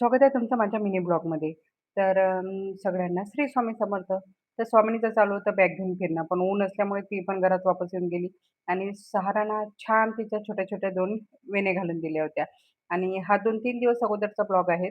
स्वागत आहे तुमचं माझ्या मिनी ब्लॉगमध्ये. तर सगळ्यांना श्री स्वामी समर्थ. तर स्वामिनीचं चालू होतं बॅग घेऊन फिरणं, पण ऊन असल्यामुळे ती पण घरात वापस येऊन गेली आणि सहाराला छान तिच्या छोट्या-छोट्या 2 वेण्या घालून दिल्या होत्या आणि हा 2-3 दिवस अगोदरचा ब्लॉग आहे.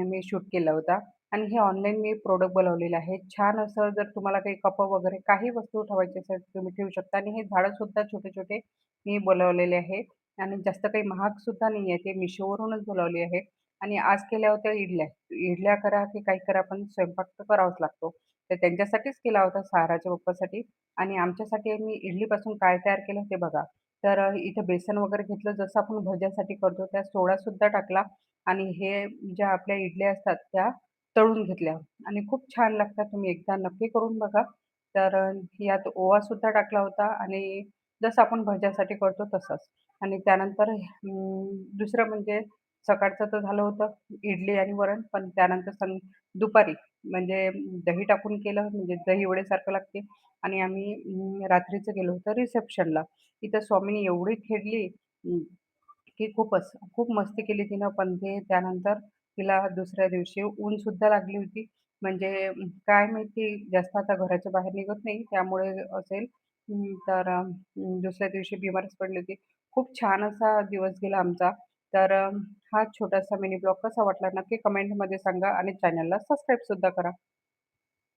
मी शूट केला होता आणि हे ऑनलाईन मी प्रॉडक्ट बनवलेलं आहे. छान असं जर तुम्हाला काही कपं वगैरे काही वस्तू ठेवायची असेल, तुम्ही ठेवू शकता आणि हे झाडंसुद्धा छोटे-छोटे मी बनवलेले आहेत आणि जास्त काही महागसुद्धा नाही आहे. ते Meeshoवरूनच बोलावले आहे. आणि आज केल्या होत्या इडल्या. इडल्या करा की काही करा पण स्वयंपाक तर करावाच लागतो. तर त्यांच्यासाठीच केला होता सहाराच्या पप्पासाठी आणि आमच्यासाठी मी इडलीपासून काय तयार केलं ते बघा. तर इथं बेसन वगैरे घेतलं जसं आपण भज्यासाठी करतो त्यात सोडासुद्धा टाकला आणि हे ज्या आपल्या इडल्या असतात त्या तळून घेतल्या आणि खूप छान लागतात. तुम्ही एकदा नक्की करून बघा. तर यात ओवासुद्धा टाकला होता आणि जसं आपण भज्यासाठी करतो तसंच आणि त्यानंतर दुसरं म्हणजे सकाळचं तर झालं होतं इडली आणि वरण, पण त्यानंतर दुपारी म्हणजे दही टाकून केलं म्हणजे दही वडेसारखं लागते आणि आम्ही रात्रीचं गेलो होतो रिसेप्शनला. तिथं स्वामीनी एवढी खेळली की खूपच. खूप मस्ती केली तिनं, पण ते त्यानंतर तिला दुसऱ्या दिवशी ऊनसुद्धा लागली होती. म्हणजे काय माहिती जास्त आता घराच्या बाहेर निघत नाही त्यामुळे असेल. तर दुसऱ्या दिवशी बिमारच पडली होती. खूप छान असा दिवस गेला आमचा. तर हा छोटासा मिनी ब्लॉग कसा वाटला नक्की कमेंटमध्ये सांगा आणि चॅनलला सबस्क्राईबसुद्धा करा.